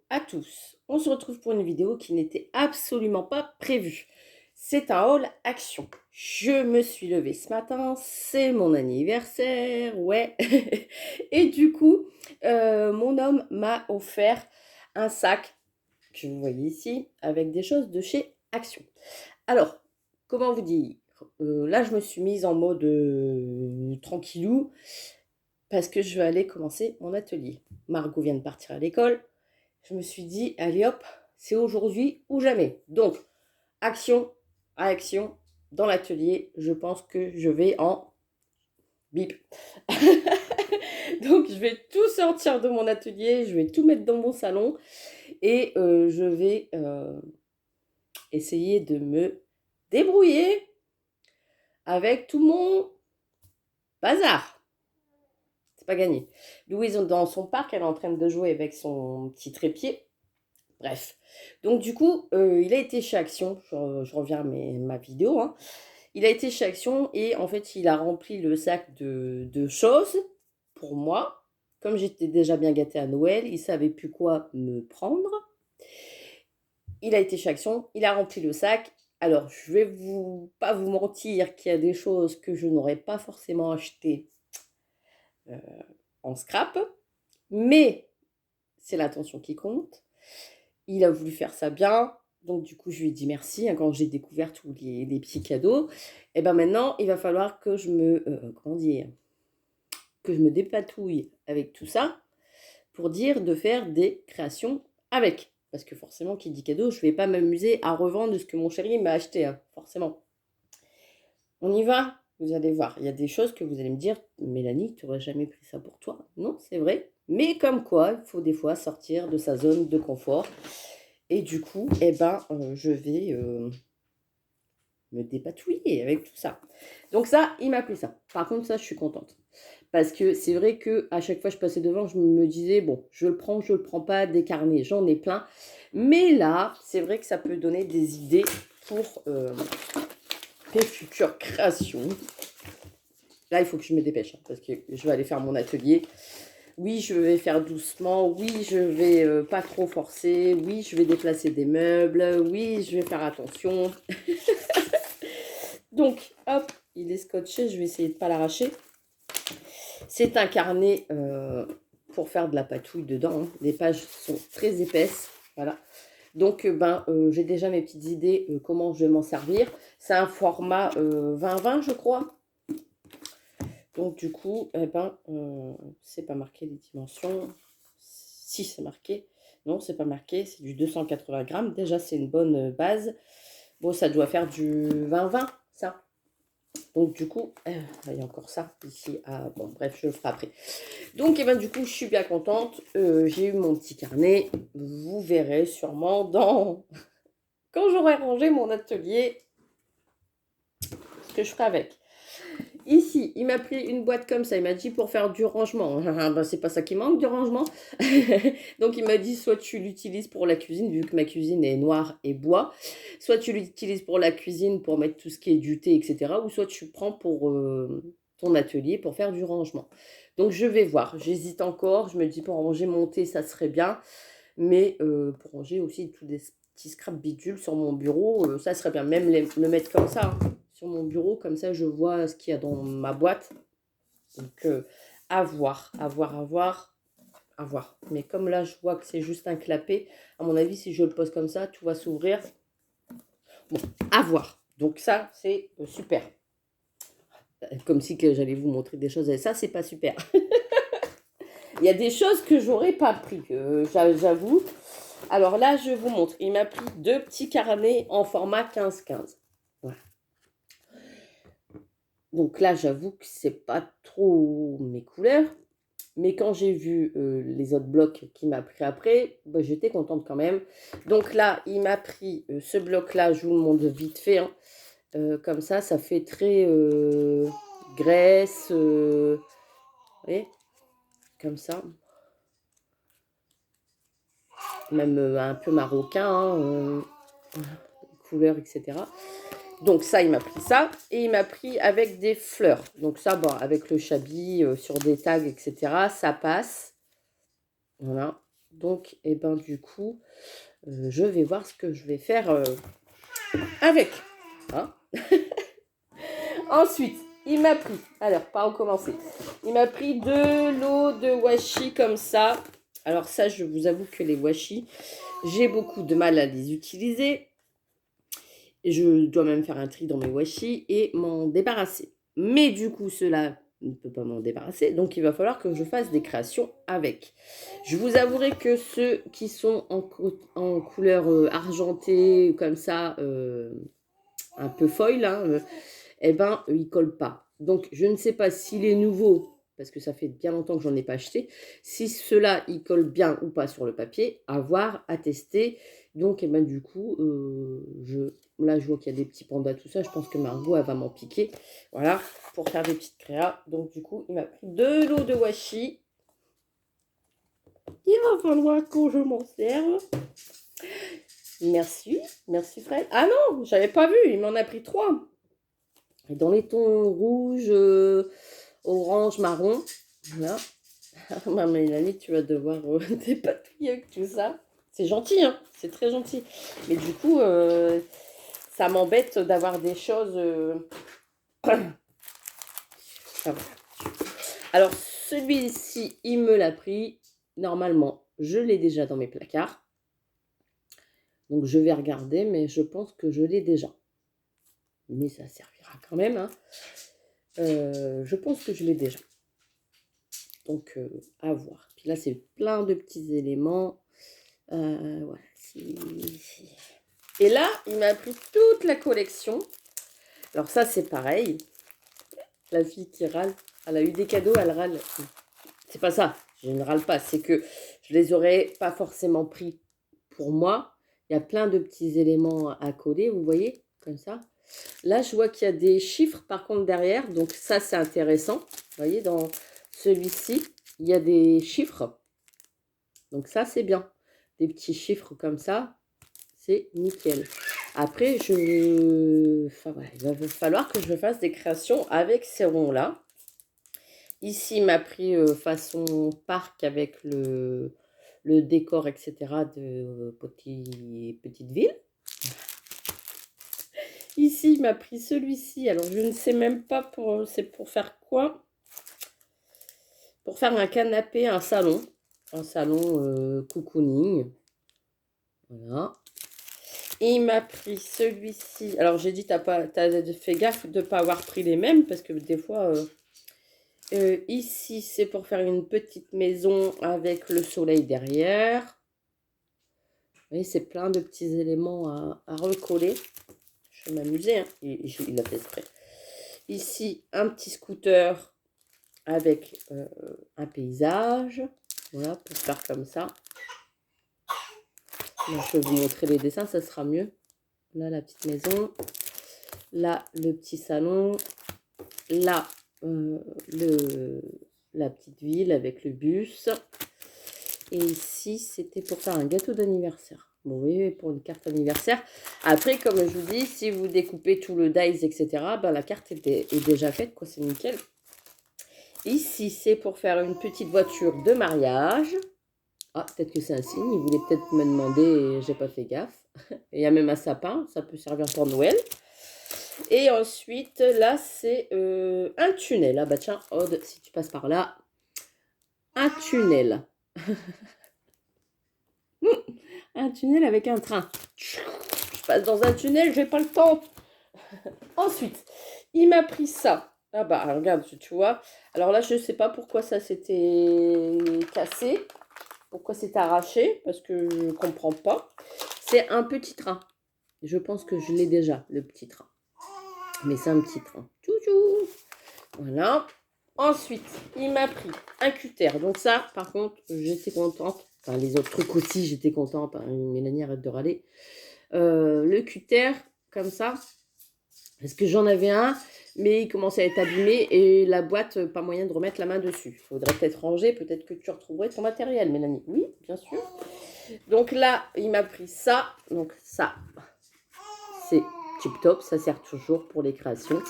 à tous, on se retrouve pour une vidéo qui n'était absolument pas prévue. C'est un haul action. Je me suis levée ce matin, c'est mon anniversaire, ouais. Et du coup, mon homme m'a offert un sac que vous voyez ici avec des choses de chez Action. Alors, comment vous dire, là je me suis mise en mode tranquillou parce que je vais aller commencer mon atelier. Margot vient de partir à l'école. Je me suis dit, allez hop, c'est aujourd'hui ou jamais. Donc, action à action dans l'atelier. Je pense que je vais en bip. Donc, je vais tout sortir de mon atelier, je vais tout mettre dans mon salon et je vais essayer de me débrouiller avec tout mon bazar. C'est pas gagné. Louise, dans son parc, elle est en train de jouer avec son petit trépied. Bref. Donc, du coup, il a été chez Action. Je reviens à ma vidéo. Hein. Il a été chez Action et en fait, il a rempli le sac de choses pour moi. Comme j'étais déjà bien gâtée à Noël, il savait plus quoi me prendre. Il a été chez Action, il a rempli le sac. Alors, je vais pas vous mentir qu'il y a des choses que je n'aurais pas forcément achetées en scrap, mais c'est l'attention qui compte. Il a voulu faire ça bien, donc du coup je lui ai dit merci hein, quand j'ai découvert tous les petits cadeaux. Et ben maintenant il va falloir que je me que je me dépatouille avec tout ça pour dire de faire des créations avec. Parce que forcément qui dit cadeau, je vais pas m'amuser à revendre ce que mon chéri m'a acheté, hein, forcément. On y va. Vous allez voir, il y a des choses que vous allez me dire, Mélanie, tu n'aurais jamais pris ça pour toi. Non, c'est vrai. Mais comme quoi, il faut des fois sortir de sa zone de confort. Et du coup, eh ben, je vais me dépatouiller avec tout ça. Donc ça, il m'a pris ça. Par contre, ça, je suis contente. Parce que c'est vrai que à chaque fois que je passais devant, je me disais, bon, je le prends, je le prends pas, des carnets, j'en ai plein. Mais là, c'est vrai que ça peut donner des idées pour mes futures créations. Là, il faut que je me dépêche, hein, parce que je vais aller faire mon atelier. Oui, je vais faire doucement. Oui, je vais pas trop forcer. Oui, je vais déplacer des meubles. Oui, je vais faire attention. Donc, hop, il est scotché. Je vais essayer de ne pas l'arracher. C'est un carnet pour faire de la patouille dedans. Hein. Les pages sont très épaisses. Voilà. Donc, j'ai déjà mes petites idées comment je vais m'en servir. C'est un format 20-20, je crois. Donc, du coup, c'est pas marqué les dimensions. Si, c'est marqué. Non, c'est pas marqué. C'est du 280 grammes. Déjà, c'est une bonne base. Bon, ça doit faire du 20-20, ça. Donc, du coup, il y a encore ça ici. Ah, bon, bref, je le ferai après. Donc, du coup, je suis bien contente. J'ai eu mon petit carnet. Vous verrez sûrement quand j'aurai rangé mon atelier ce que je ferai avec. Ici, il m'a pris une boîte comme ça. Il m'a dit pour faire du rangement. C'est pas ça qui manque, du rangement. Donc, il m'a dit soit tu l'utilises pour la cuisine, vu que ma cuisine est noire et bois. Soit tu l'utilises pour la cuisine, pour mettre tout ce qui est du thé, etc. Ou soit tu prends pour ton atelier pour faire du rangement. Donc, je vais voir. J'hésite encore. Je me dis pour ranger mon thé, ça serait bien. Mais pour ranger aussi tous des petits scraps bidules sur mon bureau, ça serait bien. Même le mettre comme ça. Hein. Sur mon bureau, comme ça je vois ce qu'il y a dans ma boîte. Donc à voir. Mais comme là je vois que c'est juste un clapet, à mon avis si je le pose comme ça, tout va s'ouvrir. Bon, à voir. Donc ça c'est super. Comme si que j'allais vous montrer des choses et ça c'est pas super. Il y a des choses que j'aurais pas pris, j'avoue. Alors là je vous montre, il m'a pris 2 petits carnets en format 15-15. Voilà. Donc là, j'avoue que c'est pas trop mes couleurs. Mais quand j'ai vu les autres blocs qu'il m'a pris après, j'étais contente quand même. Donc là, il m'a pris ce bloc-là, je vous le montre vite fait. Hein. Comme ça fait très graisse. Vous voyez, comme ça. Même un peu marocain, hein, couleurs, etc. Donc ça, il m'a pris ça. Et il m'a pris avec des fleurs. Donc ça, avec le chablis, sur des tags, etc. Ça passe. Voilà. Donc, et ben du coup, je vais voir ce que je vais faire avec. Hein. Ensuite, il m'a pris, alors par où commencer? Il m'a pris de l'eau de washi comme ça. Alors ça, je vous avoue que les washi, j'ai beaucoup de mal à les utiliser. Je dois même faire un tri dans mes washi et m'en débarrasser. Mais du coup, cela ne peut pas m'en débarrasser. Donc, il va falloir que je fasse des créations avec. Je vous avouerai que ceux qui sont en couleur argentée, comme ça, un peu foil, hein, eh ben, ils collent pas. Donc, je ne sais pas s'il est nouveau, parce que ça fait bien longtemps que j'en ai pas acheté, si cela, il colle bien ou pas sur le papier, à voir, à tester. Donc, eh ben, du coup, là, je vois qu'il y a des petits pandas, tout ça. Je pense que Margot, elle va m'en piquer. Voilà, pour faire des petites créas. Donc, du coup, il m'a pris de l'eau de washi. Il va falloir que je m'en serve. Merci, merci Fred. Ah non, j'avais pas vu, il m'en a pris 3. Et dans les tons rouge, orange, marron. Voilà. Ma Mélanie, tu vas devoir dépatouiller avec tout ça. C'est gentil, hein, c'est très gentil. Mais du coup, ça m'embête d'avoir des choses. Ah, voilà. Alors, celui-ci, il me l'a pris. Normalement, je l'ai déjà dans mes placards. Donc, je vais regarder, mais je pense que je l'ai déjà. Mais ça servira quand même. Hein. Je pense que je l'ai déjà. Donc, à voir. Puis là, c'est plein de petits éléments. Voilà. Et là, il m'a pris toute la collection. Alors ça, c'est pareil. La fille qui râle, elle a eu des cadeaux, elle râle. C'est pas ça, je ne râle pas. C'est que je les aurais pas forcément pris pour moi. Il y a plein de petits éléments à coller, vous voyez, comme ça. Là, je vois qu'il y a des chiffres, par contre, derrière. Donc ça, c'est intéressant. Vous voyez, dans celui-ci, il y a des chiffres. Donc ça, c'est bien. Des petits chiffres comme ça, c'est nickel. Après, enfin, voilà, il va falloir que je fasse des créations avec ces ronds-là. Ici, il m'a pris façon parc avec le décor, etc. de petite ville. Ici, il m'a pris celui-ci. Alors, je ne sais même pas c'est pour faire quoi. Pour faire un canapé, un salon. Un salon cocooning. Voilà. Et il m'a pris celui-ci. Alors, j'ai dit, t'as fait gaffe de ne pas avoir pris les mêmes, parce que des fois, ici, c'est pour faire une petite maison avec le soleil derrière. Vous voyez, c'est plein de petits éléments à recoller. Je vais m'amuser, hein. Il a fait exprès. Ici, un petit scooter avec un paysage. Voilà, pour faire comme ça. Donc, je vais vous montrer les dessins, ça sera mieux. Là, la petite maison. Là, le petit salon. Là, la petite ville avec le bus. Et ici, c'était pour faire un gâteau d'anniversaire. Bon, oui, pour une carte anniversaire. Après, comme je vous dis, si vous découpez tout le dice, etc., ben, la carte est déjà faite, quoi, c'est nickel. Ici, c'est pour faire une petite voiture de mariage. Ah, peut-être que c'est un signe. Il voulait peut-être me demander et j'ai pas fait gaffe. Et il y a même un sapin. Ça peut servir pour Noël. Et ensuite, là, c'est un tunnel. Ah bah tiens, Aude, si tu passes par là, un tunnel. Un tunnel avec un train. Je passe dans un tunnel, j'ai pas le temps. Ensuite, il m'a pris ça. Ah bah, regarde, tu vois. Alors là, je sais pas pourquoi ça s'était cassé. Pourquoi c'est arraché, parce que je comprends pas. C'est un petit train. Je pense que je l'ai déjà, le petit train. Mais c'est un petit train. Tchou-tchou. Voilà. Ensuite, il m'a pris un cutter. Donc ça, par contre, j'étais contente. Enfin, les autres trucs aussi, j'étais contente. Mélanie, arrête de râler. Le cutter, comme ça. Parce que j'en avais un, mais il commençait à être abîmé. Et la boîte, pas moyen de remettre la main dessus. Il faudrait peut-être ranger. Peut-être que tu retrouverais ton matériel, Mélanie. Oui, bien sûr. Donc là, il m'a pris ça. Donc ça, c'est tip top. Ça sert toujours pour les créations.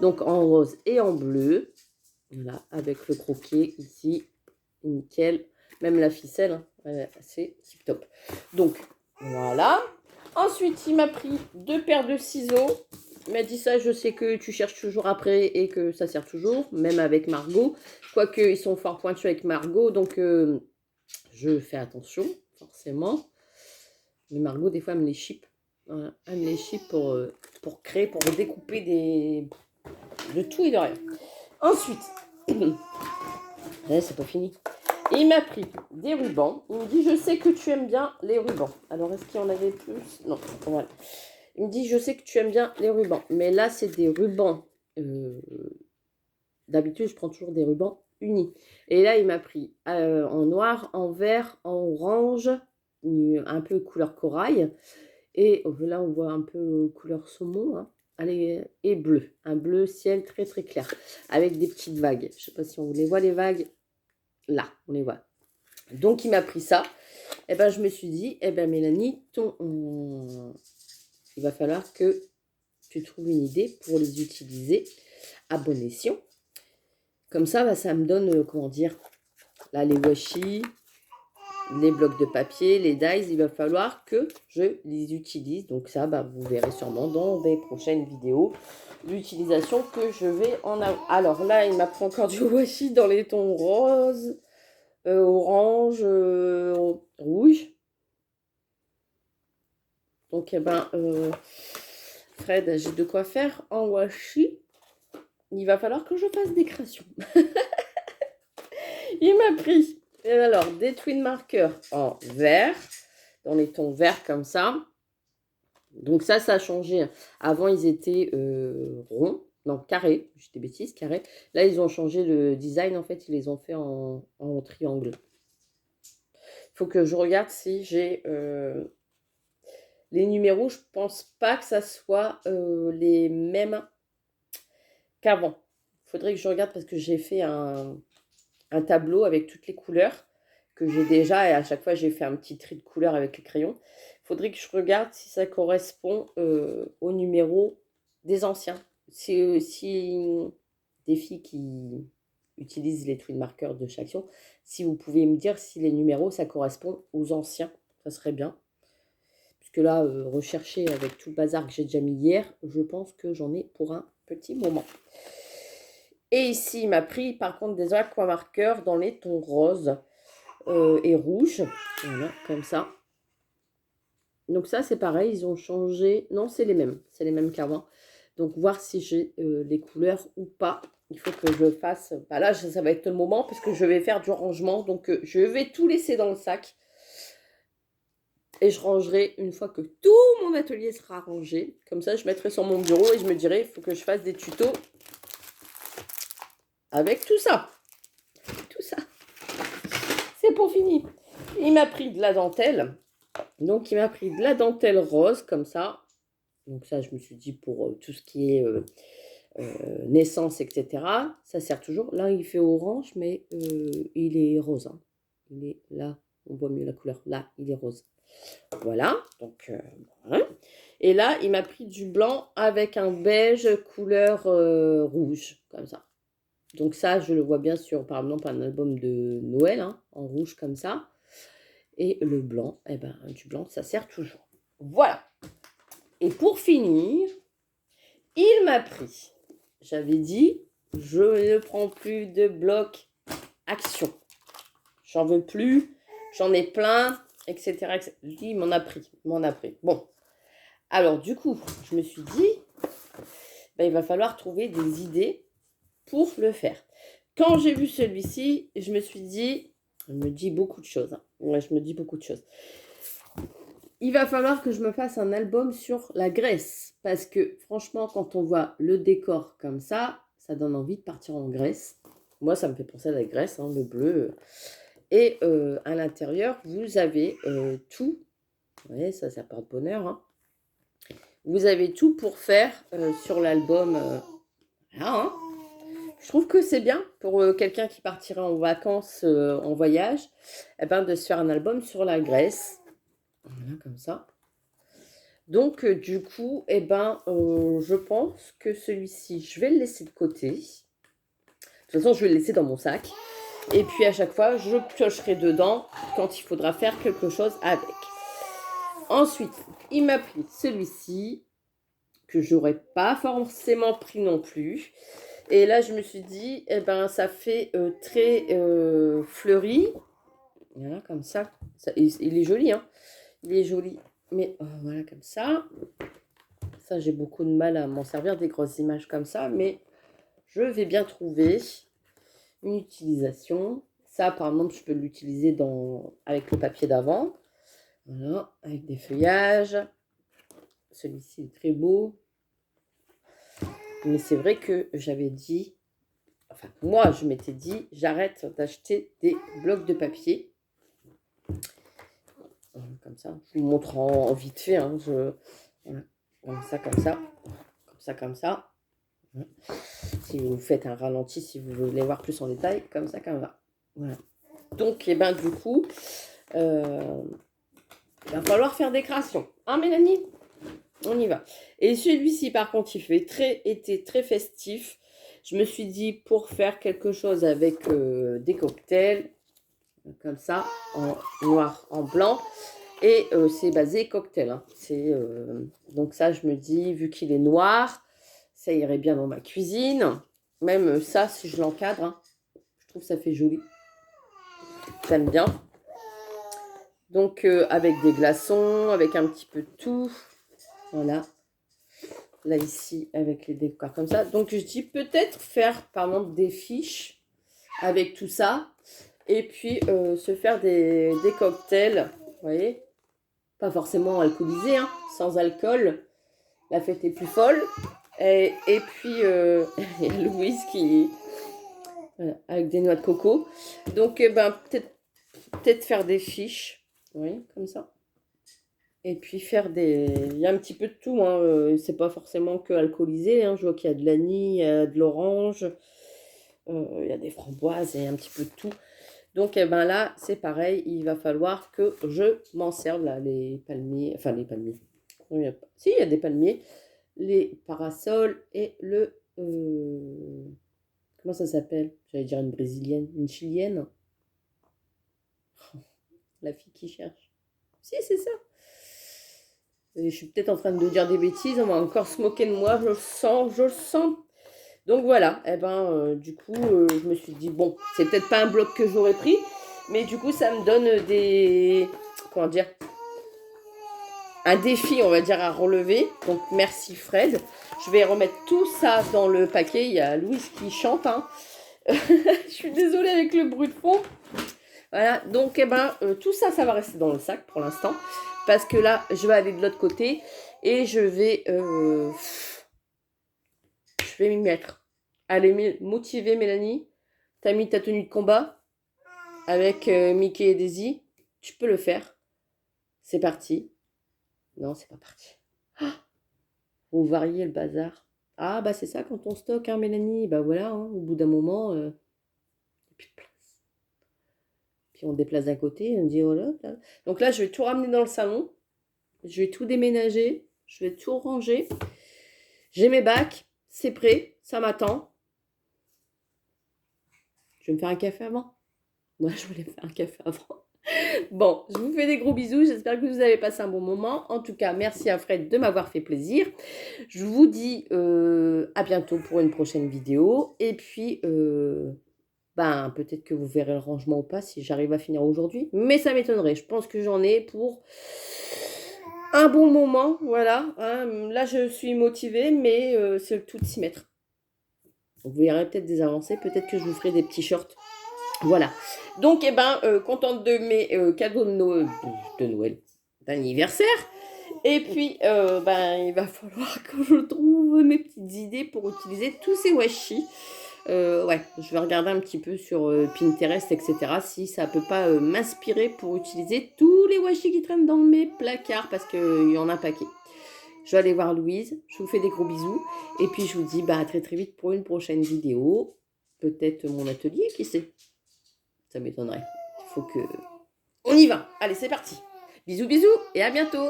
Donc en rose et en bleu. Voilà, avec le croquet ici. Nickel. Même la ficelle, hein, c'est tip top. Donc, voilà. Ensuite, il m'a pris 2 paires de ciseaux. Il m'a dit ça, je sais que tu cherches toujours après et que ça sert toujours, même avec Margot. Quoique, ils sont fort pointus avec Margot, donc je fais attention, forcément. Mais Margot, des fois, elle me les chipe. Voilà. Elle me les chipe pour créer, pour découper de tout et de rien. Ensuite, c'est pas fini. Et il m'a pris des rubans. Il me dit, je sais que tu aimes bien les rubans. Alors, est-ce qu'il y en avait plus? Non, voilà. Il me dit, je sais que tu aimes bien les rubans. Mais là, c'est des rubans. D'habitude, je prends toujours des rubans unis. Et là, il m'a pris en noir, en vert, en orange, un peu couleur corail. Et là, on voit un peu couleur saumon. Hein. Allez, et bleu. Un bleu ciel très, très clair. Avec des petites vagues. Je ne sais pas si on les voit, les vagues. Là, on les voit. Donc, il m'a pris ça. Et ben, je me suis dit, Mélanie, il va falloir que tu trouves une idée pour les utiliser à bon escient. Comme ça, ça me donne, comment dire, là, les washi, les blocs de papier, les dies, il va falloir que je les utilise. Donc ça, vous verrez sûrement dans des prochaines vidéos l'utilisation que je vais en avoir. Alors là, il m'a pris encore du washi dans les tons rose, orange, rouge. Donc, Fred, j'ai de quoi faire en washi. Il va falloir que je fasse des créations. Il m'a pris, alors, des twin markers en vert, dans les tons verts comme ça. Donc ça a changé. Avant, ils étaient ronds, non, carrés. J'étais bêtise, carrés. Là, ils ont changé le design. En fait, ils les ont fait en triangle. Il faut que je regarde si j'ai... les numéros, je pense pas que ça soit les mêmes qu'avant. Il faudrait que je regarde parce que j'ai fait un tableau avec toutes les couleurs que j'ai déjà et à chaque fois j'ai fait un petit tri de couleurs avec les crayons. Il faudrait que je regarde si ça correspond au numéro des anciens. Si des filles qui utilisent les twin markers de chaque action, si vous pouvez me dire si les numéros ça correspond aux anciens, ça serait bien. Puisque là, rechercher avec tout le bazar que j'ai déjà mis hier, je pense que j'en ai pour un petit moment. Et ici, il m'a pris par contre des aquamarqueurs dans les tons roses et rouges. Voilà, comme ça. Donc ça, c'est pareil, ils ont changé. Non, c'est les mêmes. C'est les mêmes qu'avant. Donc, voir si j'ai les couleurs ou pas. Il faut que je fasse... là, ça va être le moment parce que je vais faire du rangement. Donc, je vais tout laisser dans le sac. Et je rangerai une fois que tout mon atelier sera rangé. Comme ça, je mettrai sur mon bureau et je me dirai, il faut que je fasse des tutos avec tout ça. Tout ça. C'est pour finir. Il m'a pris de la dentelle. Donc, il m'a pris de la dentelle rose, comme ça. Donc, ça, je me suis dit, pour tout ce qui est naissance, etc. Ça sert toujours. Là, il fait orange, mais il est rose. Hein. Il est là. On voit mieux la couleur. Là, il est rose. Voilà. Donc, voilà. Et là, il m'a pris du blanc avec un beige couleur rouge, comme ça. Donc ça, je le vois bien sur, par exemple, un album de Noël, hein, en rouge comme ça. Et le blanc, du blanc, ça sert toujours. Voilà. Et pour finir, il m'a pris. J'avais dit, je ne prends plus de bloc action. J'en veux plus, j'en ai plein, etc. etc. Il m'en a pris, Bon. Alors, du coup, je me suis dit, il va falloir trouver des idées pour le faire. Quand j'ai vu celui-ci, je me suis dit, je me dis beaucoup de choses. Hein. Ouais, je me dis beaucoup de choses. Il va falloir que je me fasse un album sur la Grèce. Parce que franchement, quand on voit le décor comme ça donne envie de partir en Grèce. Moi, ça me fait penser à la Grèce, hein, le bleu. Et à l'intérieur, vous avez tout. Vous voyez, ça porte bonheur. Hein. Vous avez tout pour faire sur l'album. Là, hein. Je trouve que c'est bien pour quelqu'un qui partirait en vacances, en voyage, de se faire un album sur la Grèce. Voilà, comme ça. Donc, du coup, je pense que celui-ci, je vais le laisser de côté. De toute façon, je vais le laisser dans mon sac. Et puis à chaque fois, je piocherai dedans quand il faudra faire quelque chose avec. Ensuite, il m'a pris celui-ci, que j'aurais pas forcément pris non plus. Et là, je me suis dit, eh ben, ça fait très fleuri. Voilà, comme ça. Il est joli, hein. Il est joli. Mais voilà, comme ça. Ça, j'ai beaucoup de mal à m'en servir des grosses images comme ça. Mais je vais bien trouver une utilisation. Ça, par exemple, je peux l'utiliser avec le papier d'avant. Voilà, avec des feuillages. Celui-ci est très beau. Mais c'est vrai que j'avais dit, enfin moi je m'étais dit, j'arrête d'acheter des blocs de papier. Comme ça, je vous montre en vite fait. Hein, voilà, comme ça, comme ça, comme ça, comme ça. Si vous faites un ralenti, si vous voulez voir plus en détail, comme ça, comme ça. Voilà. Donc, et ben du coup, il va falloir faire des créations. Hein, Mélanie? On y va. Et celui-ci, par contre, était très festif. Je me suis dit, pour faire quelque chose avec des cocktails, comme ça, en noir, en blanc, et c'est basé cocktail. Hein. Donc ça, je me dis, vu qu'il est noir, ça irait bien dans ma cuisine. Même ça, si je l'encadre, hein, je trouve que ça fait joli. J'aime bien. Donc, avec des glaçons, avec un petit peu de tout. Voilà. Là, ici, avec les décors comme ça. Donc, je dis peut-être faire, par exemple, des fiches avec tout ça. Et puis, se faire des cocktails, vous voyez. Pas forcément alcoolisés, hein, sans alcool. La fête est plus folle. Et puis, il y a Louise qui... Voilà, avec des noix de coco. Donc, ben, peut-être faire des fiches. Oui, comme ça. Et puis faire il y a un petit peu de tout, hein. C'est pas forcément que alcoolisé, hein. Je vois qu'il y a de l'anis, il y a de l'orange, il y a des framboises et un petit peu de tout. Donc eh ben là, c'est pareil, il va falloir que je m'en serve, là, les palmiers, enfin les palmiers. Si, il y a des palmiers, les parasols et comment ça s'appelle? J'allais dire une brésilienne, une chilienne. La fille qui cherche. Si, c'est ça. Et je suis peut-être en train de dire des bêtises, on va encore se moquer de moi, je le sens, je le sens. Donc voilà, et du coup, je me suis dit, bon, c'est peut-être pas un bloc que j'aurais pris, mais du coup, ça me donne comment dire, un défi, on va dire, à relever. Donc merci Fred. Je vais remettre tout ça dans le paquet. Il y a Louise qui chante, hein. Je suis désolée avec le bruit de fond. Voilà, donc tout ça, ça va rester dans le sac pour l'instant. Parce que là, je vais aller de l'autre côté et je vais m'y mettre. Allez, motiver Mélanie. T'as mis ta tenue de combat avec Mickey et Daisy. Tu peux le faire. C'est parti. Non, c'est pas parti. Ah, vous variez le bazar. Ah, bah c'est ça quand on stocke, hein, Mélanie. Bah voilà, hein, au bout d'un moment, il n'y a plus de place. Puis on déplace d'un côté, on dit oh là, là. Donc là, je vais tout ramener dans le salon. Je vais tout déménager. Je vais tout ranger. J'ai mes bacs. C'est prêt. Ça m'attend. Je vais me faire un café avant. Moi, je voulais me faire un café avant. Bon, je vous fais des gros bisous. J'espère que vous avez passé un bon moment. En tout cas, merci à Fred de m'avoir fait plaisir. Je vous dis à bientôt pour une prochaine vidéo. Et puis, peut-être que vous verrez le rangement ou pas si j'arrive à finir aujourd'hui. Mais ça m'étonnerait. Je pense que j'en ai pour un bon moment. Voilà. Hein. Là, je suis motivée, mais c'est le tout de s'y mettre. Vous verrez peut-être des avancées. Peut-être que je vous ferai des petits shorts. Voilà. Donc, contente de mes cadeaux de Noël, d'anniversaire. Et puis, il va falloir que je trouve mes petites idées pour utiliser tous ces washi. Ouais, je vais regarder un petit peu sur Pinterest, etc. si ça peut pas m'inspirer pour utiliser tous les washi qui traînent dans mes placards parce qu'il y en a un paquet. Je vais aller voir Louise. Je vous fais des gros bisous. Et puis, je vous dis à très très vite pour une prochaine vidéo. Peut-être mon atelier, qui sait? Ça m'étonnerait. Il faut que... On y va. Allez, c'est parti. Bisous, bisous et à bientôt.